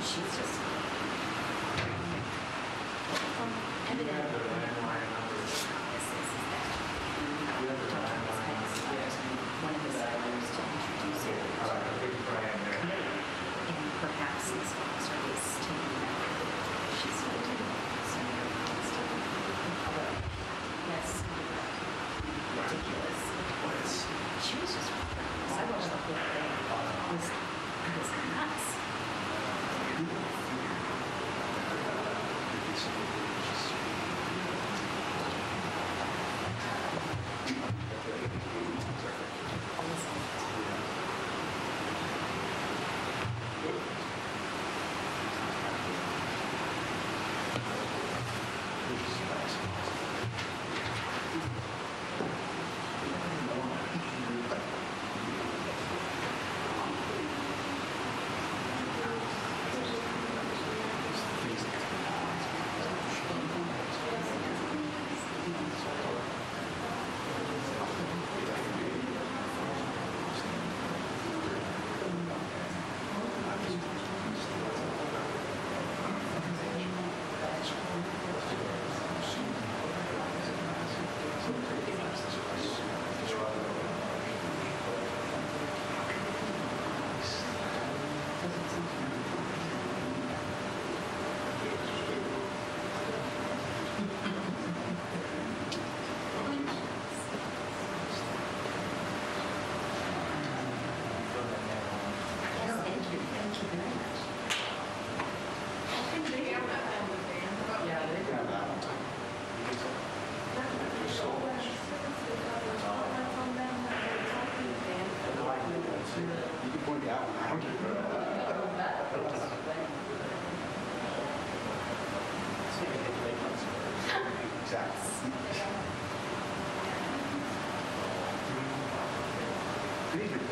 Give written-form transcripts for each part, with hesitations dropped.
She's just evidently one of the scholars to introduce her to the committee, and perhaps this officer is taking that. She's holding Senator Constable. Although, that's ridiculous. She was just ridiculous. I watched the whole thing. It was nuts.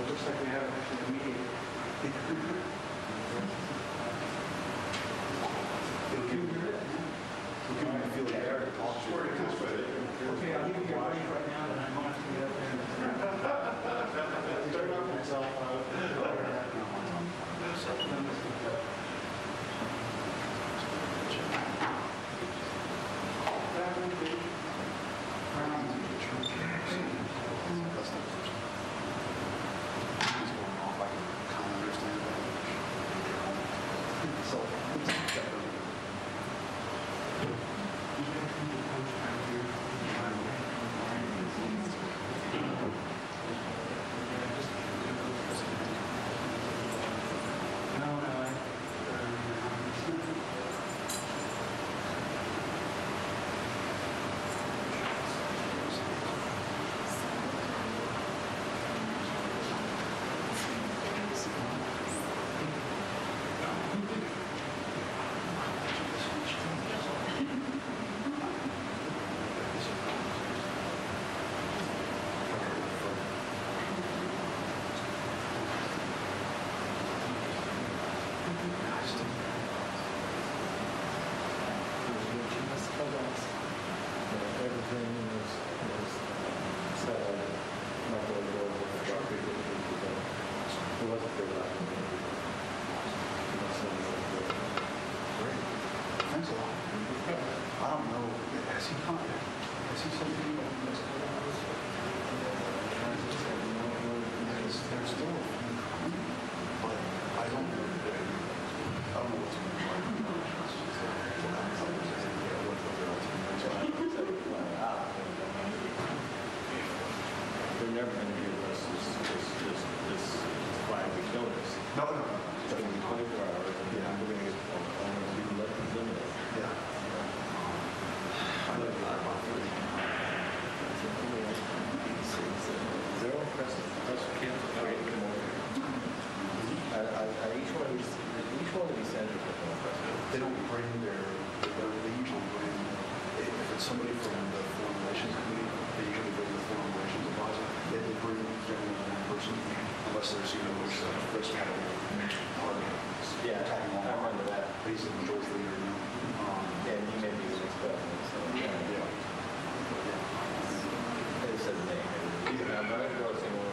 Looks like we have actually a meeting. Okay, I'll give you your break right now, and I'm going to have to get up there. Turn off my cell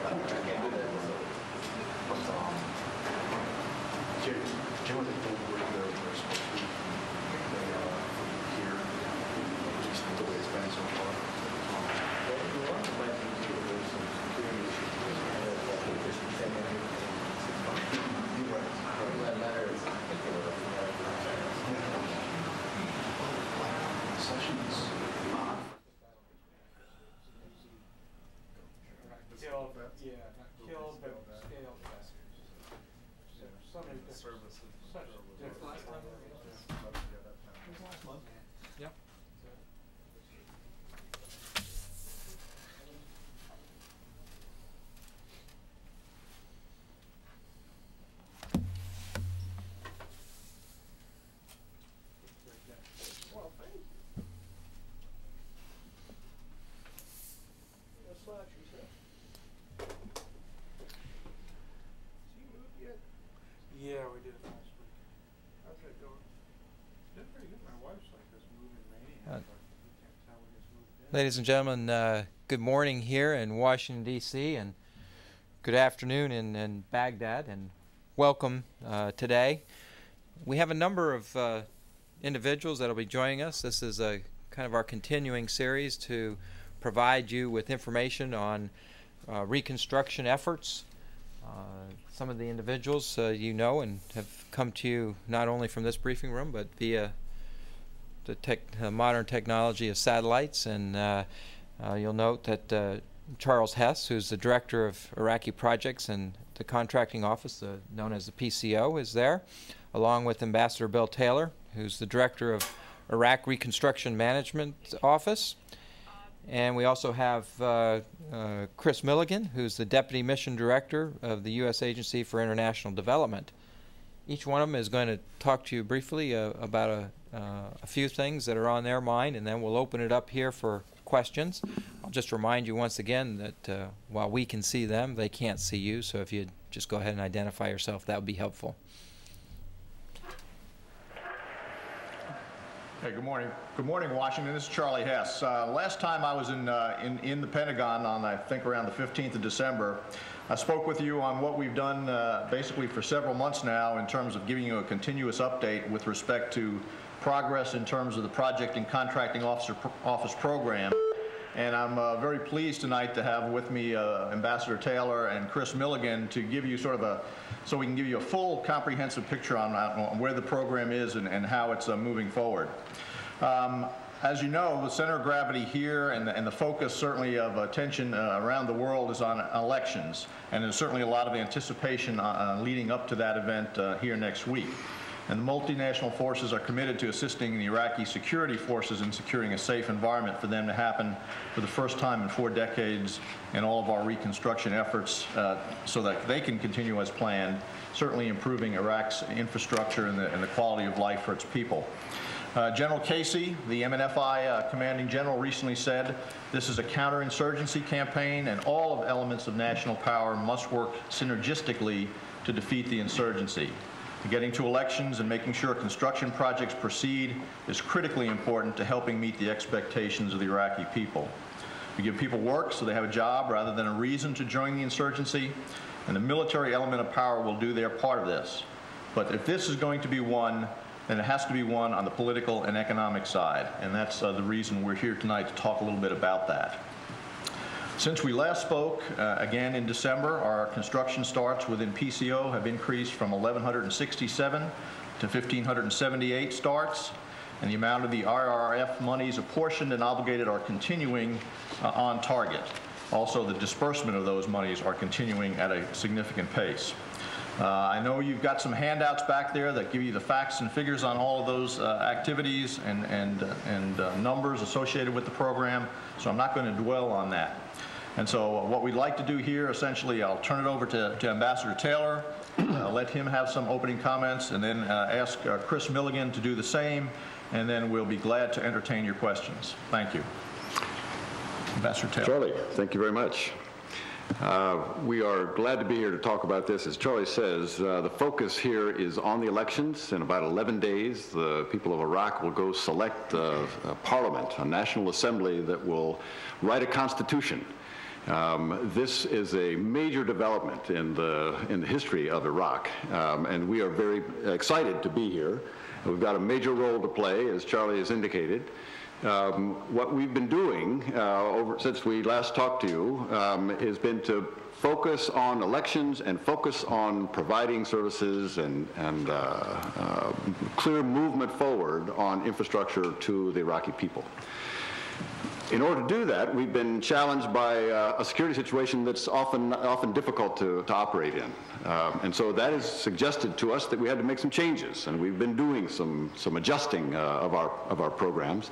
I can't do that. plan so far? Killed, but scaled back. Some of the services. Last time? It was last month. Yep. Well, thank you. That's what she said. Yeah, we did it last week. How's that going? It's been pretty good. My wife's like this moving maniac, but we can't tell we just moved in. Ladies and gentlemen, good morning here in Washington, D.C., and good afternoon in Baghdad, and welcome today. We have a number of individuals that will be joining us. This is a kind of our continuing series to provide you with information on reconstruction efforts. Some of the individuals you know and have come to you not only from this briefing room but via the modern technology of satellites, and you'll note that Charles Hess, who's the Director of Iraqi Projects and the Contracting Office, known as the PCO, is there, along with Ambassador Bill Taylor, who's the Director of Iraq Reconstruction Management Office. And we also have Chris Milligan, who's the Deputy Mission Director of the U.S. Agency for International Development. Each one of them is going to talk to you briefly about a few things that are on their mind, and then we'll open it up here for questions. I'll just remind you once again that while we can see them, they can't see you, so if you'd just go ahead and identify yourself, that would be helpful. Hey, good morning. Good morning, Washington. This is Charlie Hess. Last time I was in the Pentagon on, I think, around the 15th of December, I spoke with you on what we've done basically for several months now in terms of giving you a continuous update with respect to progress in terms of the Project and Contracting Office program. And I'm very pleased tonight to have with me Ambassador Taylor and Chris Milligan to give you sort of so we can give you a full comprehensive picture on where the program is and how it's moving forward. As you know, the center of gravity here and the focus certainly of attention around the world is on elections, and there's certainly a lot of anticipation leading up to that event here next week. And the multinational forces are committed to assisting the Iraqi security forces in securing a safe environment for them to happen for the first time in 4 decades in all of our reconstruction efforts so that they can continue as planned, certainly improving Iraq's infrastructure and the quality of life for its people. General Casey, the MNFI commanding general, recently said this is a counterinsurgency campaign and all of elements of national power must work synergistically to defeat the insurgency. Getting to elections and making sure construction projects proceed is critically important to helping meet the expectations of the Iraqi people. We give people work so they have a job rather than a reason to join the insurgency, and the military element of power will do their part of this. But if this is going to be won, then it has to be won on the political and economic side, and that's the reason we're here tonight to talk a little bit about that. Since we last spoke, again in December, our construction starts within PCO have increased from 1,167 to 1,578 starts, and the amount of the IRRF monies apportioned and obligated are continuing on target. Also, the disbursement of those monies are continuing at a significant pace. I know you've got some handouts back there that give you the facts and figures on all of those activities and numbers associated with the program, so I'm not going to dwell on that. And so what we'd like to do here, essentially, I'll turn it over to Ambassador Taylor, let him have some opening comments, and then ask Chris Milligan to do the same, and then we'll be glad to entertain your questions. Thank you. Ambassador Taylor. Charlie, thank you very much. We are glad to be here to talk about this. As Charlie says, the focus here is on the elections. In about 11 days, the people of Iraq will go select a parliament, a national assembly that will write a constitution. This is a major development in the history of Iraq, and we are very excited to be here We've got a major role to play, as Charlie has indicated. What we've been doing since we last talked to you has been to focus on elections and focus on providing services and clear movement forward on infrastructure to the Iraqi people. In order to do that, we've been challenged by a security situation that's often difficult to operate in. And so that has suggested to us that we had to make some changes, and we've been doing some adjusting of our programs.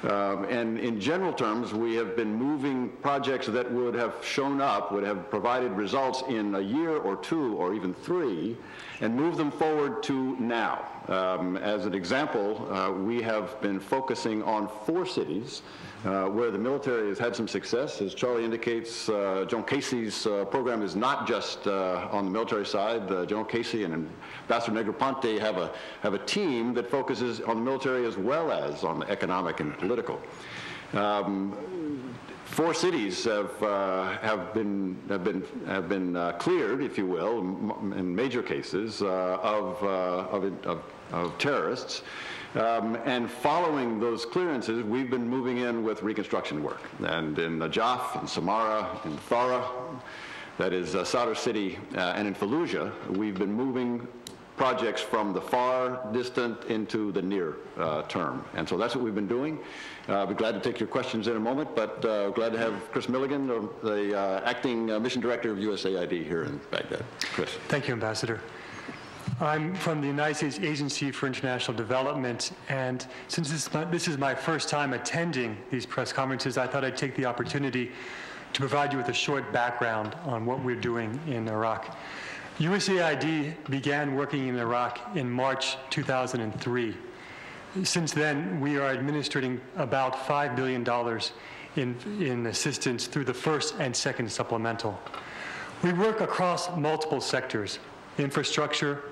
And in general terms, we have been moving projects that would have shown up, would have provided results in a year or two or even 3, and move them forward to now. As an example, we have been focusing on 4 cities where the military has had some success. As Charlie indicates, General Casey's program is not just on the military side. General Casey and Ambassador Negroponte have a team that focuses on the military as well as on the economic and political. 4 cities have been cleared, if you will, in major cases of terrorists. And following those clearances, we've been moving in with reconstruction work. And in Najaf, in Samarra, in Thara, that is Sadr City, and in Fallujah, we've been moving projects from the far distant into the near term. And so that's what we've been doing. I'll be glad to take your questions in a moment, but glad to have Chris Milligan, the acting mission director of USAID here in Baghdad. Chris. Thank you, Ambassador. I'm from the United States Agency for International Development, and since this is my first time attending these press conferences, I thought I'd take the opportunity to provide you with a short background on what we're doing in Iraq. USAID began working in Iraq in March 2003. Since then, we are administering about $5 billion in assistance through the first and second supplemental. We work across multiple sectors: infrastructure,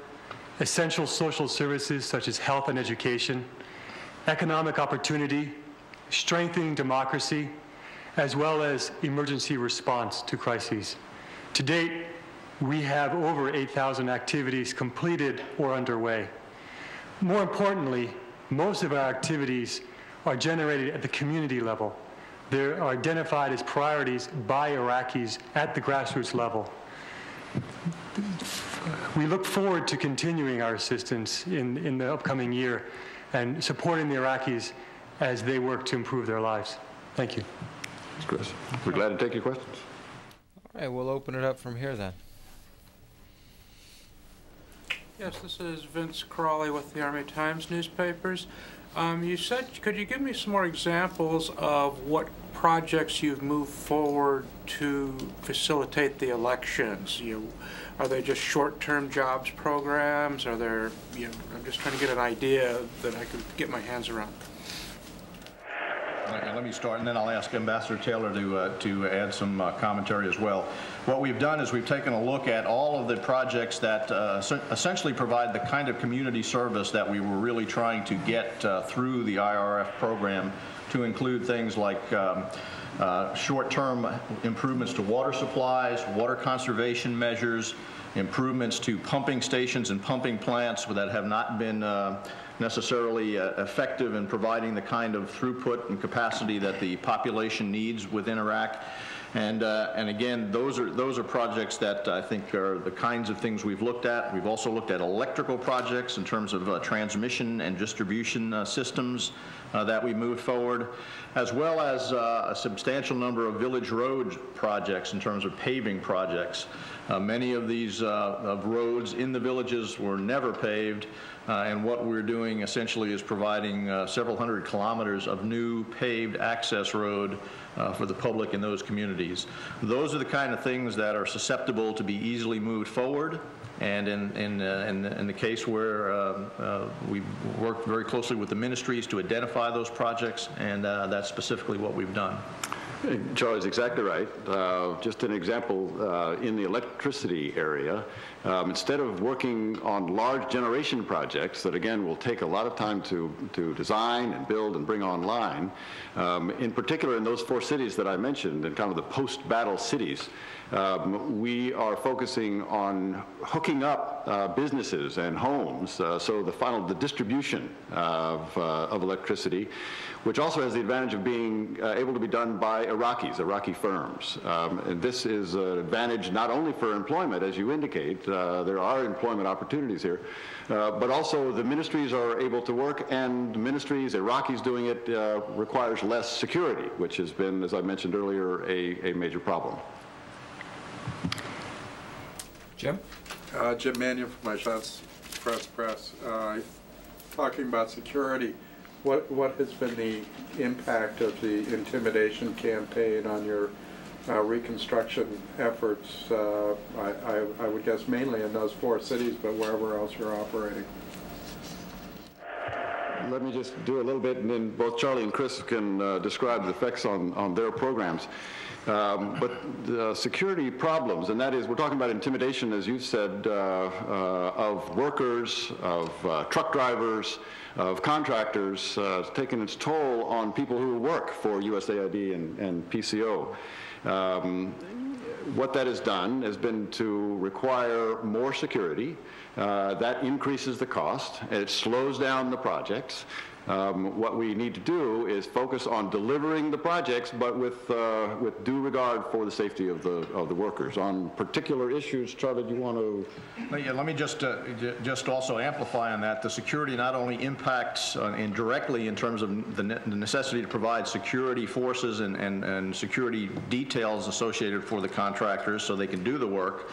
essential social services such as health and education, economic opportunity, strengthening democracy, as well as emergency response to crises. To date, we have over 8,000 activities completed or underway. More importantly, most of our activities are generated at the community level. They are identified as priorities by Iraqis at the grassroots level. We look forward to continuing our assistance in the upcoming year and supporting the Iraqis as they work to improve their lives. Thank you. Thanks, Chris. We're glad to take your questions. All right, we'll open it up from here then. Yes, this is Vince Crawley with the Army Times newspapers. You said, could you give me some more examples of what projects you've moved forward to facilitate the elections? Are they just short-term jobs programs? Are there, I'm just trying to get an idea that I could get my hands around. Okay, let me start, and then I'll ask Ambassador Taylor to add some commentary as well. What we've done is we've taken a look at all of the projects that essentially provide the kind of community service that we were really trying to get through the IRF program, to include things like short-term improvements to water supplies, water conservation measures, improvements to pumping stations and pumping plants that have not been necessarily effective in providing the kind of throughput and capacity that the population needs within Iraq. And again, those are projects that I think are the kinds of things we've looked at. We've also looked at electrical projects in terms of transmission and distribution systems that we moved forward, as well as a substantial number of village road projects in terms of paving projects. Many of these roads in the villages were never paved, and what we're doing essentially is providing several hundred kilometers of new paved access road for the public in those communities. Those are the kind of things that are susceptible to be easily moved forward. And in the case where we've worked very closely with the ministries to identify those projects, and that's specifically what we've done. Charlie's exactly right. Just an example, in the electricity area, instead of working on large generation projects that, again, will take a lot of time to design and build and bring online, in particular in those 4 cities that I mentioned, and kind of the post-battle cities, we are focusing on hooking up businesses and homes. So the distribution of electricity, which also has the advantage of being able to be done by Iraqi firms. And this is an advantage not only for employment, as you indicate, there are employment opportunities here, but also the ministries are able to work, and ministries, Iraqis doing it, requires less security, which has been, as I mentioned earlier, a major problem. Jim? Jim Mannion from Agence Press. Talking about security, what has been the impact of the intimidation campaign on your reconstruction efforts? I would guess mainly in those 4 cities, but wherever else you're operating. Let me just do a little bit, and then both Charlie and Chris can describe the effects on their programs. But the security problems, and that is, we're talking about intimidation, as you've said, of workers, of truck drivers, of contractors, taking its toll on people who work for USAID and PCO. What that has done has been to require more security. That increases the cost, and it slows down the projects. What we need to do is focus on delivering the projects, but with due regard for the safety of the workers. On particular issues, Charlie, do you want to? Yeah, let me just also amplify on that. The security not only impacts indirectly in terms of the necessity to provide security forces and security details associated for the contractors so they can do the work,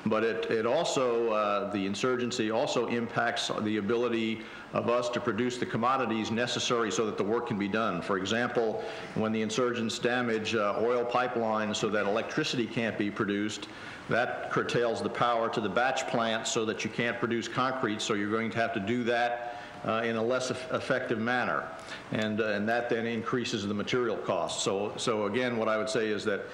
but it also, the insurgency also impacts the ability of us to produce the commodities necessary so that the work can be done. For example, when the insurgents damage oil pipelines so that electricity can't be produced, that curtails the power to the batch plant so that you can't produce concrete, so you're going to have to do that in a less effective manner. And that then increases the material costs. So again, what I would say is that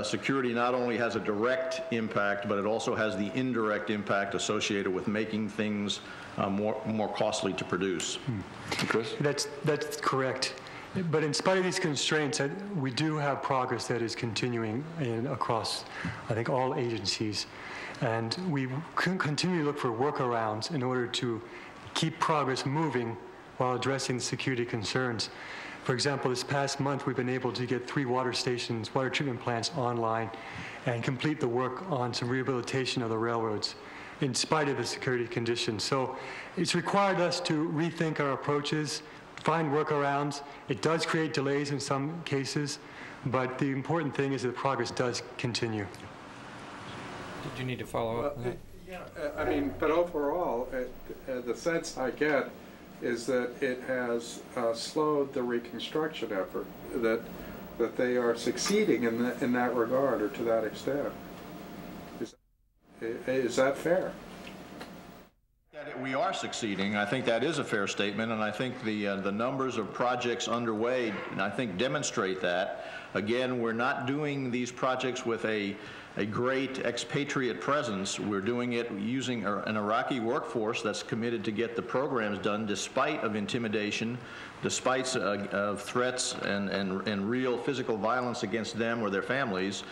security not only has a direct impact, but it also has the indirect impact associated with making things more costly to produce. Chris? That's correct. But in spite of these constraints, we do have progress that is continuing across, I think, all agencies. And we continue to look for workarounds in order to keep progress moving while addressing the security concerns. For example, this past month, we've been able to get 3 water treatment plants online and complete the work on some rehabilitation of the railroads in spite of the security conditions. So it's required us to rethink our approaches, find workarounds. It does create delays in some cases, but the important thing is that progress does continue. Did you need to follow up on that? Yeah, I mean, but overall, the sense I get is that it has slowed the reconstruction effort, that they are succeeding in that regard or to that extent. Is that fair? We are succeeding. I think that is a fair statement, and I think the numbers of projects underway, I think, demonstrate that. Again, we're not doing these projects with a great expatriate presence. We're doing it using an Iraqi workforce that's committed to get the programs done despite of intimidation, despite of threats and real physical violence against them or their families.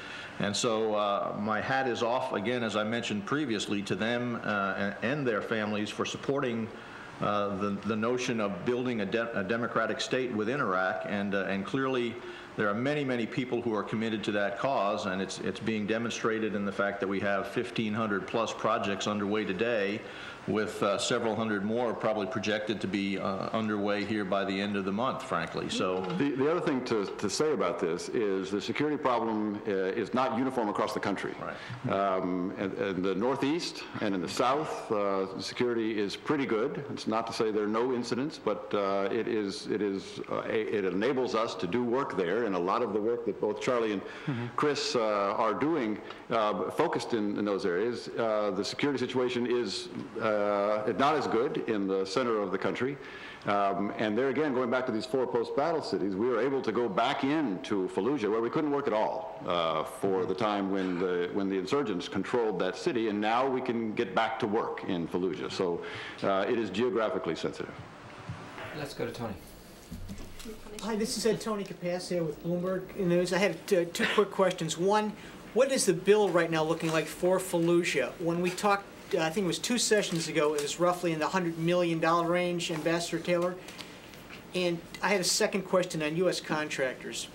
And so my hat is off, again, as I mentioned previously, to them and their families for supporting the notion of building a democratic state within Iraq. And clearly, there are many, many people who are committed to that cause, and it's being demonstrated in the fact that we have 1,500 plus projects underway today, with several hundred more probably projected to be underway here by the end of the month, frankly. So the other thing to say about this is the security problem is not uniform across the country. Right. In the Northeast and in the South, security is pretty good. It's not to say there are no incidents, but it enables us to do work there, and a lot of the work that both Charlie and Chris are doing focused in those areas. The security situation is not as good in the center of the country. And there again, going back to these 4 post-battle cities, we were able to go back into Fallujah, where we couldn't work at all for the time when the insurgents controlled that city, and now we can get back to work in Fallujah. So it is geographically sensitive. Let's go to Tony. Hi, this is Tony Capassia with Bloomberg News. I had 2 quick questions. One, what is the bill right now looking like for Fallujah? When we talked I think it was 2 sessions ago, it was roughly in the $100 million range, Ambassador Taylor. And I had a second question on U.S. contractors.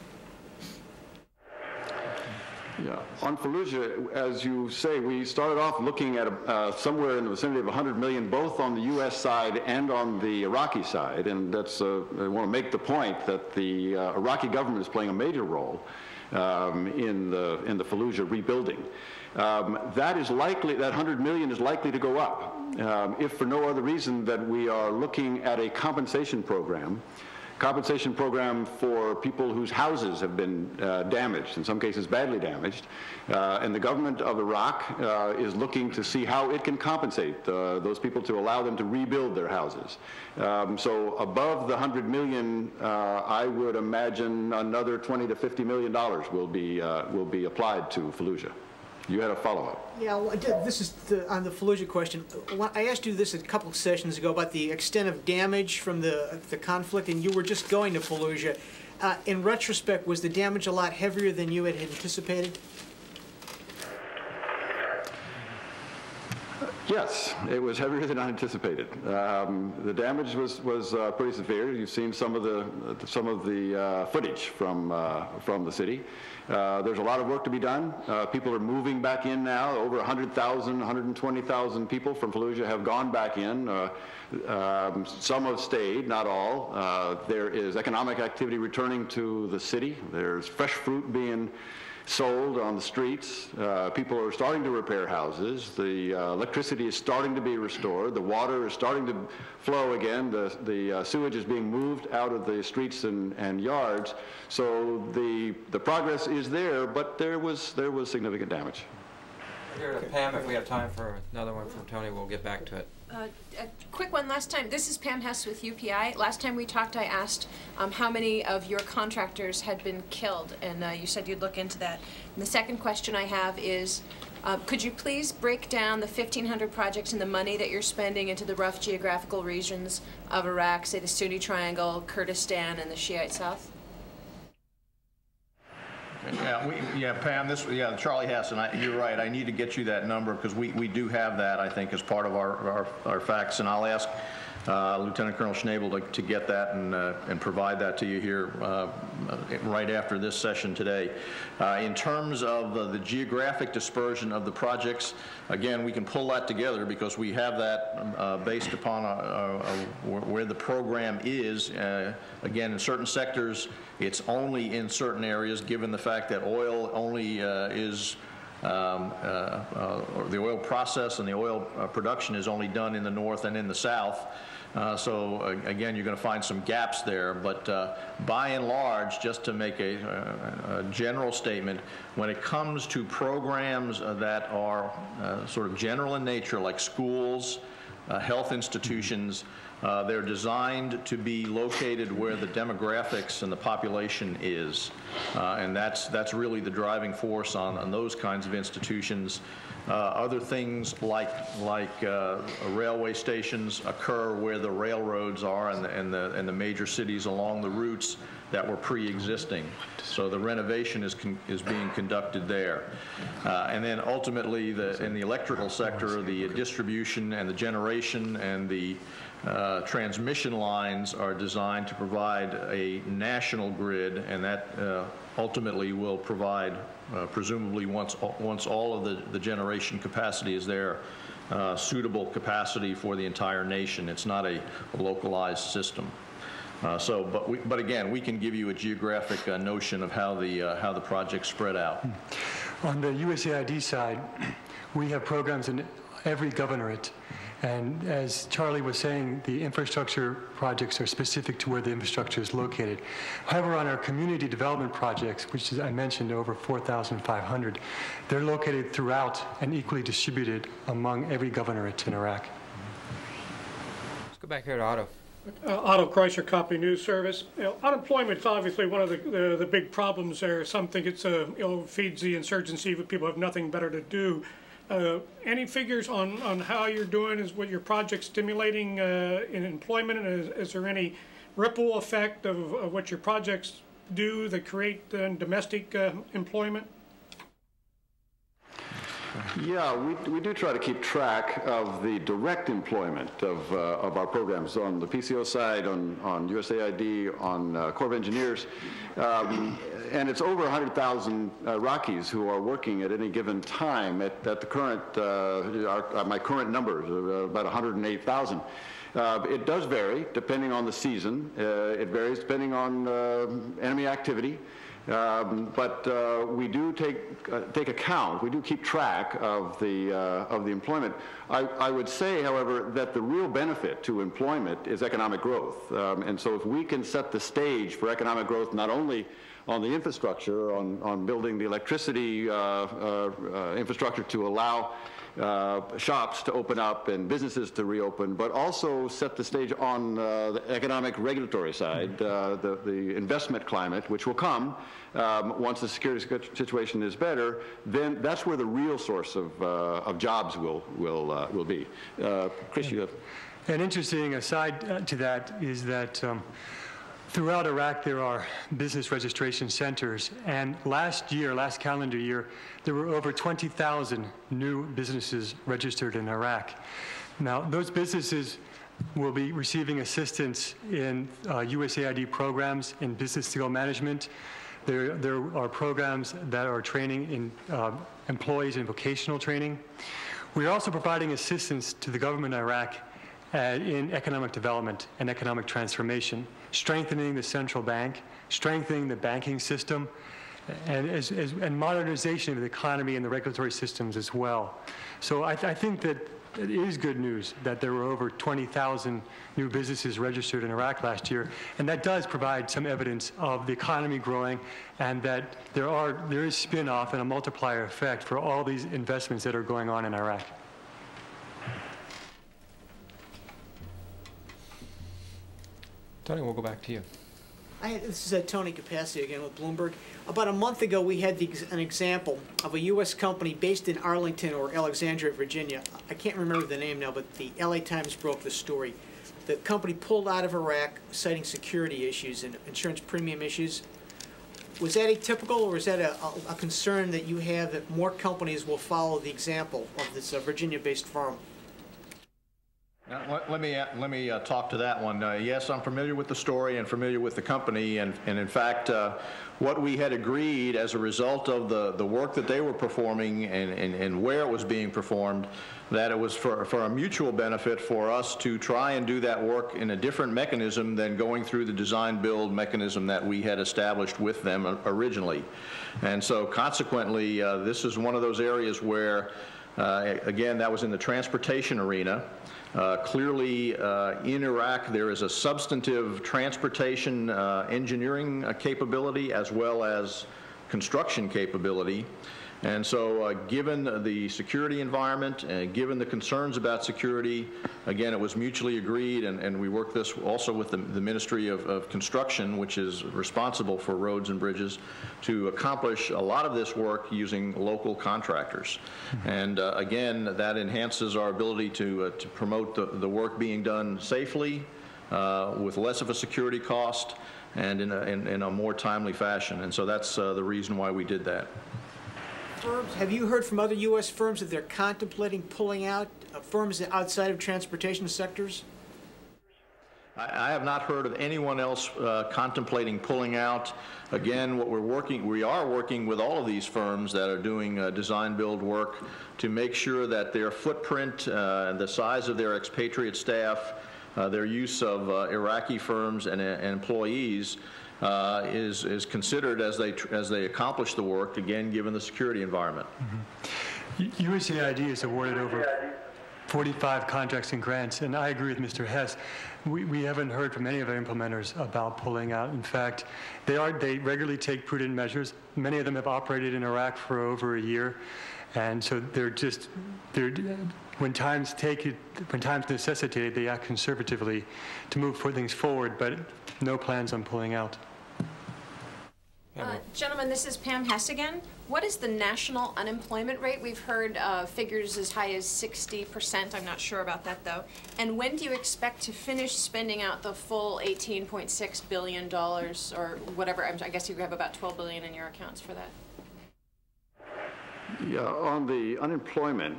Yeah, on Fallujah, as you say, we started off looking at somewhere in the vicinity of 100 million, both on the U.S. side and on the Iraqi side. And that's, I want to make the point that the Iraqi government is playing a major role in the Fallujah rebuilding. That is likely, that 100 million is likely to go up, if for no other reason that we are looking at a compensation program for people whose houses have been damaged, in some cases badly damaged, and the government of Iraq is looking to see how it can compensate those people to allow them to rebuild their houses. So above the 100 million, I would imagine another $20 to $50 million will be applied to Fallujah. You had a follow-up. Yeah, well, this is on the Fallujah question. I asked you this a couple of sessions ago about the extent of damage from the conflict, and you were just going to Fallujah. In retrospect, was the damage a lot heavier than you had anticipated? Yes, it was heavier than I anticipated. The damage was pretty severe. You've seen some of the footage from the city. There's a lot of work to be done. People are moving back in now. Over 100,000, 120,000 people from Fallujah have gone back in. Some have stayed, not all. There is economic activity returning to the city. There's fresh fruit being sold on the streets. People are starting to repair houses. The electricity is starting to be restored. The water is starting to flow again. The sewage is being moved out of the streets and yards. So the progress is there, but there was significant damage. Here to Pam, if we have time for another one from Tony, we'll get back to it. A quick one last time. This is Pam Hess with UPI. Last time we talked, I asked how many of your contractors had been killed, and you said you'd look into that. And the second question I have is, could you please break down the 1,500 projects and the money that you're spending into the rough geographical regions of Iraq, say the Sunni Triangle, Kurdistan, and the Shiite South? Yeah, Pam, Charlie Hess, and you're right. I need to get you that number because we do have that, I think, as part of our facts, and I'll ask Lieutenant Colonel Schnabel to get that and provide that to you here right after this session today. In terms of the geographic dispersion of the projects, again, we can pull that together because we have that based upon where the program is. Again, in certain sectors, it's only in certain areas, given the fact that oil only is or the oil process and the oil production is only done in the north and in the south. So again, you're going to find some gaps there, but by and large, just to make a general statement, when it comes to programs that are sort of general in nature, like schools, health institutions, they're designed to be located where the demographics and the population is, and that's really the driving force on those kinds of institutions. Other things like railway stations occur where the railroads are and the major cities along the routes that were pre-existing. So the renovation is being conducted there. And then ultimately in the electrical sector, the distribution and the generation and the transmission lines are designed to provide a national grid, and that ultimately will provide, presumably once all of the generation capacity is there, suitable capacity for the entire nation. It's not a localized system. But again, we can give you a geographic notion of how the projects spread out. On the USAID side, we have programs in every governorate. And as Charlie was saying, the infrastructure projects are specific to where the infrastructure is located. However, on our community development projects, which is, I mentioned, over 4,500, they're located throughout and equally distributed among every governorate in Iraq. Let's go back here to Otto. Otto Chrysler Company News Service. Unemployment is obviously one of the big problems there. Some think it's feeds the insurgency, but people have nothing better to do. Any figures on how you're doing? Is what your project stimulating in employment? And is there any ripple effect of what your projects do that create domestic employment? Yeah, we do try to keep track of the direct employment of our programs on the PCO side, on USAID, on Corps of Engineers, and it's over 100,000 Iraqis who are working at any given time at the current, my current numbers, about 108,000. It does vary depending on the season. It varies depending on enemy activity. But we do take account. We do keep track of the employment. I would say, however, that the real benefit to employment is economic growth. And so, if we can set the stage for economic growth, not only on the infrastructure, on building the electricity infrastructure to allow shops to open up and businesses to reopen, but also set the stage on the economic regulatory side, the investment climate, which will come once the security situation is better. Then that's where the real source of jobs will be. Chris, you have an interesting aside to that is that throughout Iraq, there are business registration centers, and last calendar year, there were over 20,000 new businesses registered in Iraq. Now, those businesses will be receiving assistance in USAID programs in business skill management. There are programs that are training in employees in vocational training. We are also providing assistance to the government of Iraq in economic development and economic transformation, strengthening the central bank, strengthening the banking system, and modernization of the economy and the regulatory systems as well. So I think that it is good news that there were over 20,000 new businesses registered in Iraq last year, and that does provide some evidence of the economy growing and that there is spin-off and a multiplier effect for all these investments that are going on in Iraq. Tony, we'll go back to you. This is Tony Capacci again with Bloomberg. About a month ago, we had an example of a U.S. company based in Arlington or Alexandria, Virginia. I can't remember the name now, but the LA Times broke the story. The company pulled out of Iraq, citing security issues and insurance premium issues. Was that atypical, or is that a concern that you have that more companies will follow the example of this Virginia-based firm? Now, let me talk to that one. Yes, I'm familiar with the story and familiar with the company, and in fact, what we had agreed as a result of the work that they were performing and where it was being performed, that it was for a mutual benefit for us to try and do that work in a different mechanism than going through the design-build mechanism that we had established with them originally. And so consequently, this is one of those areas where, again, that was in the transportation arena. Clearly, in Iraq, there is a substantive transportation engineering capability as well as construction capability. And so given the security environment and given the concerns about security, again, it was mutually agreed, and we worked this also with the Ministry of Construction, which is responsible for roads and bridges, to accomplish a lot of this work using local contractors. And again, that enhances our ability to promote the work being done safely, with less of a security cost, and in a more timely fashion. And so that's the reason why we did that. Have you heard from other U.S. firms that they're contemplating pulling out, firms outside of transportation sectors? I have not heard of anyone else contemplating pulling out. Again, we are working with all of these firms that are doing design-build work to make sure that their footprint, the size of their expatriate staff, their use of Iraqi firms and employees is considered as they accomplish the work, again, given the security environment. Mm-hmm. USAID has awarded over 45 contracts and grants, and I agree with Mr. Hess. We haven't heard from any of our implementers about pulling out. In fact, they regularly take prudent measures. Many of them have operated in Iraq for over a year, and so when times necessitate it, they act conservatively to move things forward, but no plans on pulling out. Gentlemen, this is Pam Hess again. What is the national unemployment rate? We've heard figures as high as 60%. I'm not sure about that, though. And when do you expect to finish spending out the full $18.6 billion or whatever? I guess you have about $12 billion in your accounts for that. Yeah, on the unemployment,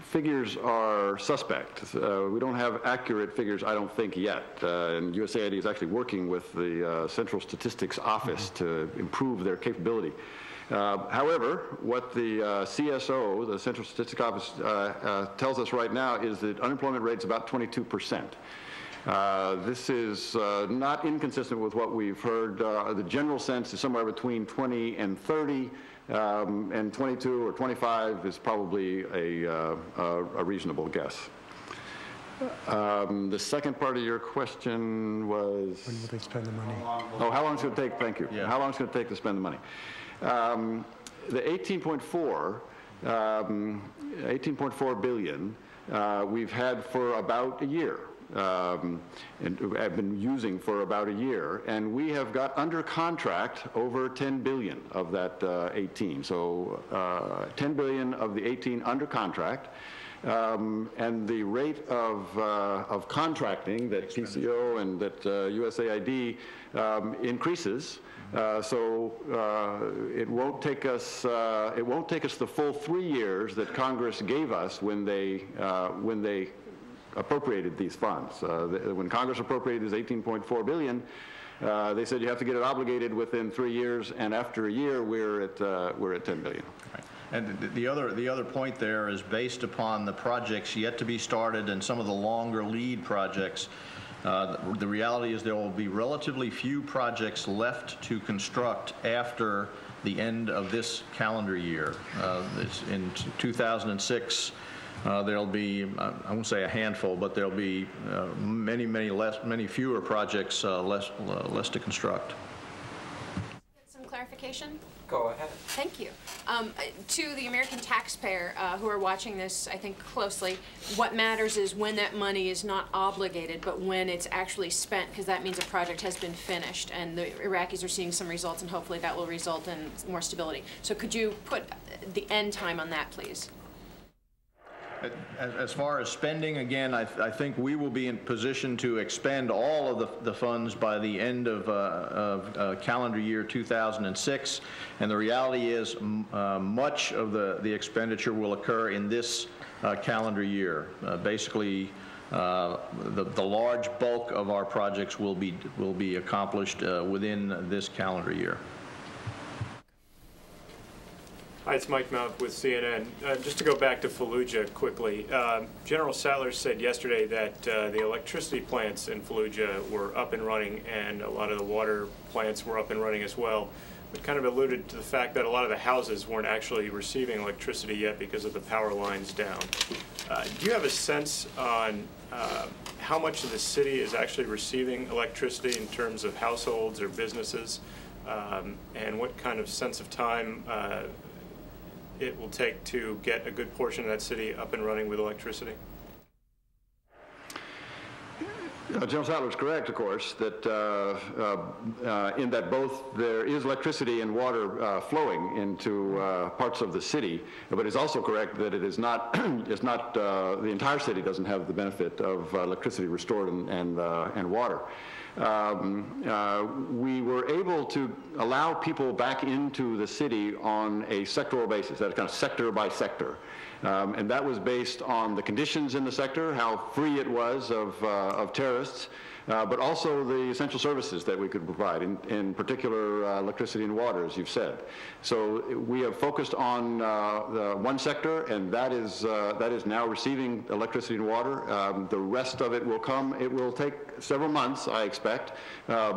figures are suspect. We don't have accurate figures, I don't think, yet. And USAID is actually working with the Central Statistics Office to improve their capability. However, what the CSO, the Central Statistics Office, tells us right now is that unemployment rate's about 22%. This is not inconsistent with what we've heard. The general sense is somewhere between 20 and 30, and 22 or 25 is probably a reasonable guess. The second part of your question was... When will they spend the money? Oh, how long is it going to take? Thank you. Yeah. How long is it going to take to spend the money? The 18.4 billion we've had for about a year. And have been using for about a year, and we have got under contract over 10 billion of that 18. So 10 billion of the 18 under contract, and the rate of contracting that PCO and that USAID increases. So it won't take us the full 3 years that Congress gave us when they appropriated these funds. When Congress appropriated this 18.4 billion, they said you have to get it obligated within 3 years, and after a year we're at 10 billion. Right. And the other point there is based upon the projects yet to be started and some of the longer lead projects. The reality is there will be relatively few projects left to construct after the end of this calendar year. In 2006. There'll be, I won't say a handful, but there'll be many fewer projects less to construct. Some clarification? Go ahead. Thank you. To the American taxpayer who are watching this, I think, closely, what matters is when that money is not obligated, but when it's actually spent, because that means a project has been finished, and the Iraqis are seeing some results, and hopefully that will result in more stability. So could you put the end time on that, please? As far as spending, again, I think we will be in position to expend all of the funds by the end of calendar year 2006. And the reality is much of the expenditure will occur in this calendar year. Basically, the large bulk of our projects will be accomplished within this calendar year. Hi, it's Mike Mount with CNN. Just to go back to Fallujah quickly, General Sattler said yesterday that the electricity plants in Fallujah were up and running, and a lot of the water plants were up and running as well, but kind of alluded to the fact that a lot of the houses weren't actually receiving electricity yet because of the power lines down. Do you have a sense on how much of the city is actually receiving electricity in terms of households or businesses, and what kind of sense of time it will take to get a good portion of that city up and running with electricity? General Sattler is correct, of course, that in that both there is electricity and water flowing into parts of the city, but it's also correct that it is not, the entire city doesn't have the benefit of electricity restored and water. We were able to allow people back into the city on a sectoral basis, that's kind of sector by sector. And that was based on the conditions in the sector, how free it was of terrorists, but also the essential services that we could provide, in particular electricity and water, as you've said. So we have focused on the one sector, and that is now receiving electricity and water. The rest of it will come. It will take several months, I expect,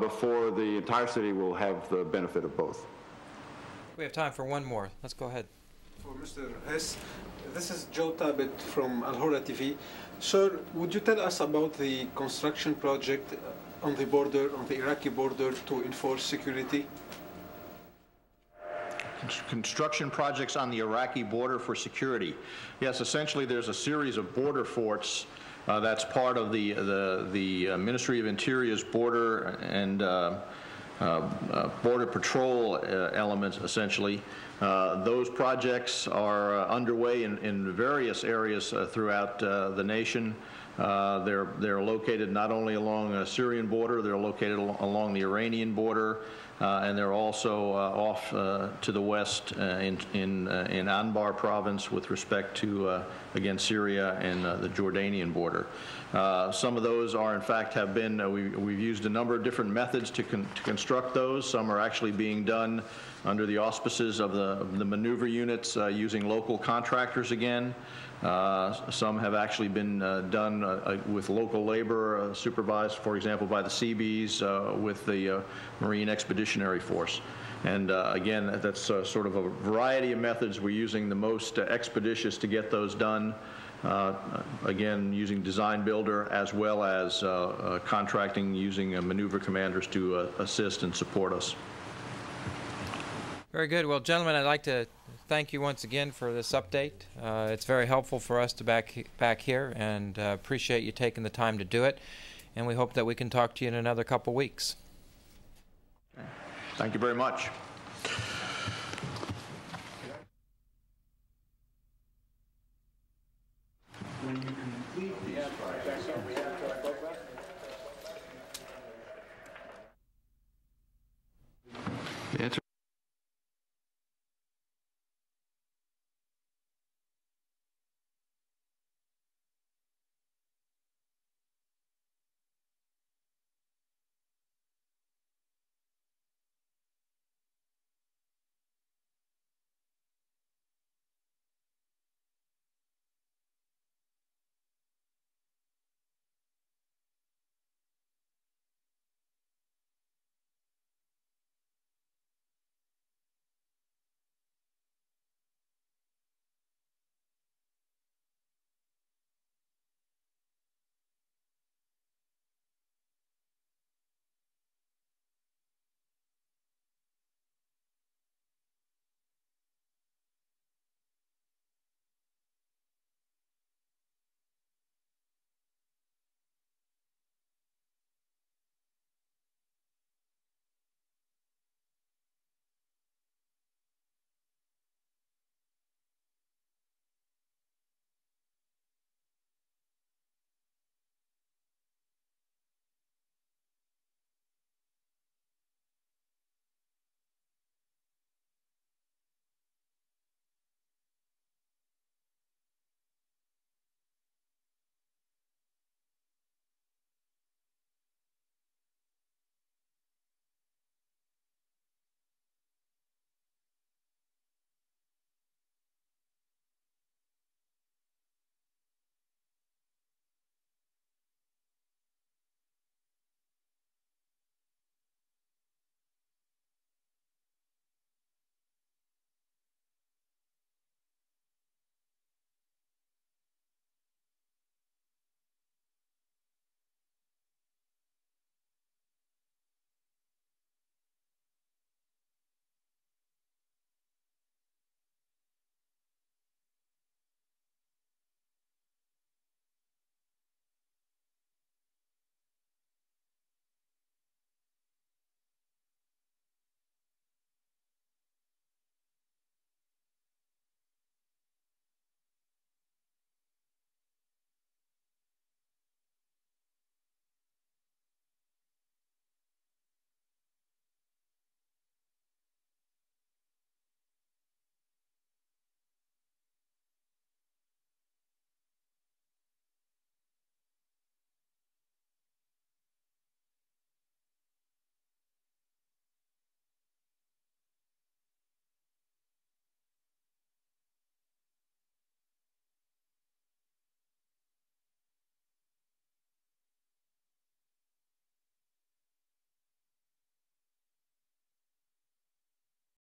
before the entire city will have the benefit of both. We have time for one more. Let's go ahead. For Mr. Hess, this is Joe Tabit from Al Hurra TV. Sir, would you tell us about the construction project on the border, on the Iraqi border, to enforce security? Construction projects on the Iraqi border for security. Yes, essentially there's a series of border forts that's part of the Ministry of Interior's border and border patrol elements, essentially. Those projects are underway in various areas throughout the nation. They're located not only along the Syrian border, they're located along the Iranian border, and they're also off to the west in Anbar province with respect to, again, Syria and the Jordanian border. Some of those are, in fact, have been, we've used a number of different methods to construct those. Some are actually being done under the auspices of the maneuver units using local contractors again. Some have actually been done with local labor, supervised, for example, by the Seabees with the Marine Expeditionary Force. And again, that's sort of a variety of methods. We're using the most expeditious to get those done. Again, using design builder as well as contracting using maneuver commanders to assist and support us. Very good. Well, gentlemen, I'd like to thank you once again for this update. It's very helpful for us to back here, and appreciate you taking the time to do it. And we hope that we can talk to you in another couple weeks. Thank you very much. When you complete